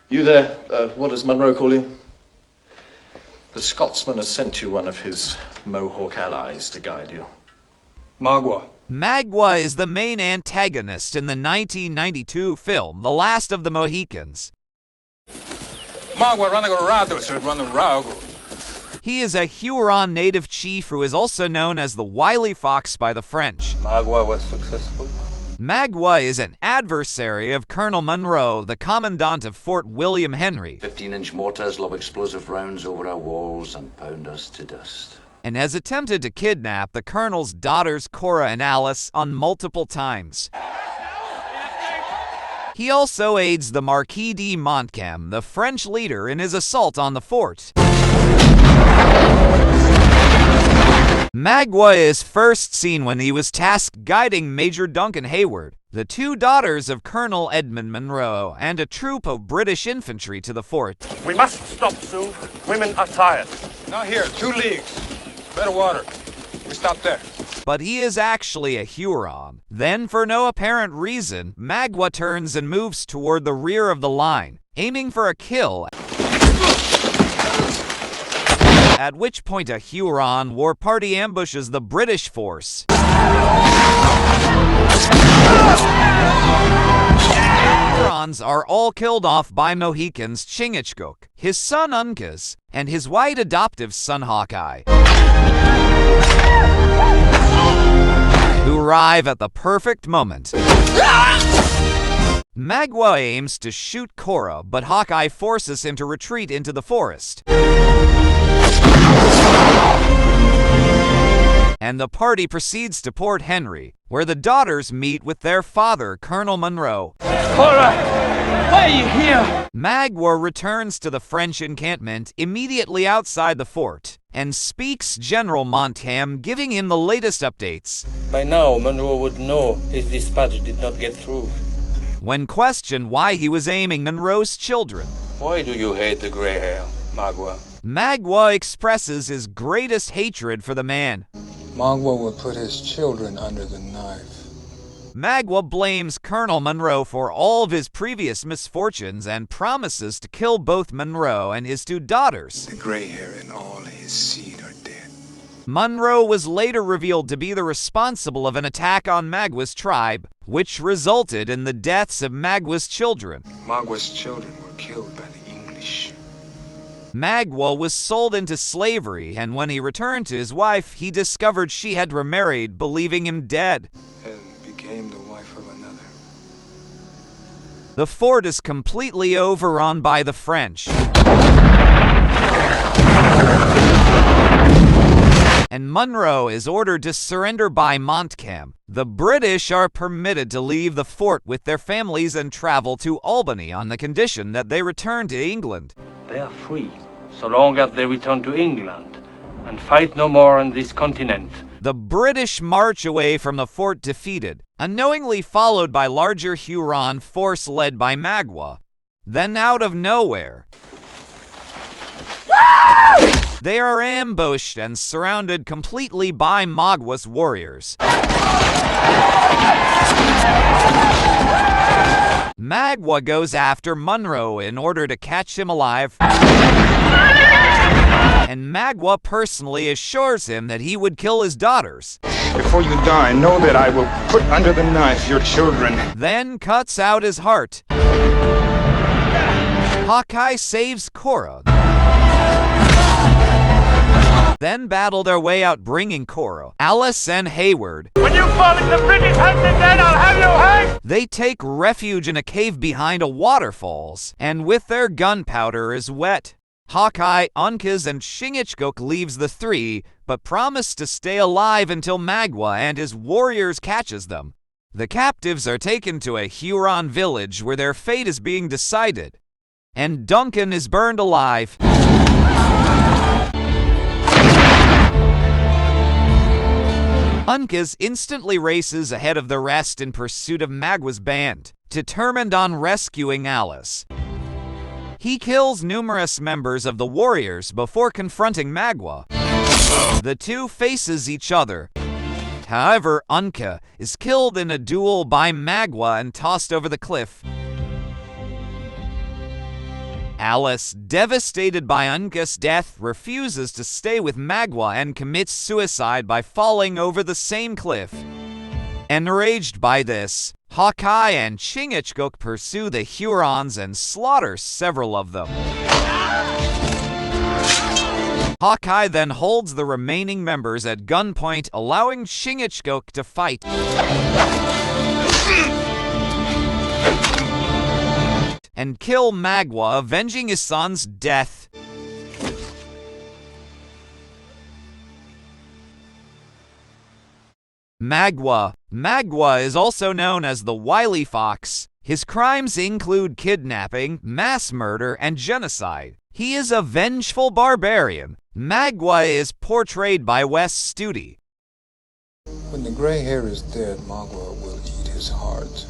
You there, what does Munro call you? The Scotsman has sent you one of his Mohawk allies to guide you. Magua. Magua is the main antagonist in the 1992 film, The Last of the Mohicans. Magua Ranago. He is a Huron Native chief who is also known as the Wily Fox by the French. Magua was successful. Magua is an adversary of Colonel Munro, the commandant of Fort William Henry, 15-inch mortars lob explosive rounds over our walls and pound us to dust, and has attempted to kidnap the colonel's daughters Cora and Alice on multiple times. He also aids the Marquis de Montcalm, the French leader, in his assault on the fort. Magua is first seen when he was tasked guiding Major Duncan Heyward, the two daughters of Colonel Edmund Munro, and a troop of British infantry to the fort. We must stop soon. Women are tired. Not here, 2 leagues. Better water. We stop there. But he is actually a Huron. Then, for no apparent reason, Magua turns and moves toward the rear of the line, aiming for a kill. At which point a Huron war party ambushes the British force. Hurons are all killed off by Mohicans Chingachgook, his son Uncas, and his white adoptive son Hawkeye, who arrive at the perfect moment. Magua aims to shoot Cora, but Hawkeye forces him to retreat into the forest. And the party proceeds to Port Henry, where the daughters meet with their father, Colonel Munro. Cora, why are you here? Magua returns to the French encampment immediately outside the fort and speaks General Montcalm, giving him the latest updates. By now, Munro would know his dispatch did not get through. When questioned why he was aiming Munro's children, Why do you hate the gray hair, Magua? Magua expresses his greatest hatred for the man. Magua will put his children under the knife. Magua blames Colonel Munro for all of his previous misfortunes and promises to kill both Munro and his two daughters. The gray hair and all his seed are dead. Munro was later revealed to be the responsible of an attack on Magua's tribe, which resulted in the deaths of Magua's children. Magua's children were killed by the English. Magua was sold into slavery, and when he returned to his wife, he discovered she had remarried, believing him dead. And became the wife of another. The fort is completely overrun by the French, and Munro is ordered to surrender by Montcalm. The British are permitted to leave the fort with their families and travel to Albany on the condition that they return to England. They are free, so long as they return to England and fight no more on this continent. The British march away from the fort defeated, unknowingly followed by larger Huron force led by Magua. Then out of nowhere, they are ambushed and surrounded completely by Magua's warriors. Magua goes after Munro in order to catch him alive, and Magua personally assures him that he would kill his daughters. Before you die, know that I will put under the knife your children. Then cuts out his heart. Hawkeye saves Cora, then battle their way out, bringing Cora, Alice, and Heyward. When you fall in the British hands again, I'll have you hanged! They take refuge in a cave behind a waterfalls, and with their gunpowder is wet. Hawkeye, Uncas, and Chingachgook leaves the three, but promise to stay alive until Magua and his warriors catches them. The captives are taken to a Huron village where their fate is being decided, and Duncan is burned alive. Uncas instantly races ahead of the rest in pursuit of Magua's band, determined on rescuing Alice. He kills numerous members of the warriors before confronting Magua. The two faces each other. However, Uncas is killed in a duel by Magua and tossed over the cliff. Alice, devastated by Uncas' death, refuses to stay with Magua and commits suicide by falling over the same cliff. Enraged by this, Hawkeye and Chingachgook pursue the Hurons and slaughter several of them. Hawkeye then holds the remaining members at gunpoint, allowing Chingachgook to fight. And kill Magua, avenging his son's death. Magua is also known as the Wily Fox. His crimes include kidnapping, mass murder, and genocide. He is a vengeful barbarian. Magua is portrayed by Wes Studi. When the gray hair is dead, Magua will eat his heart.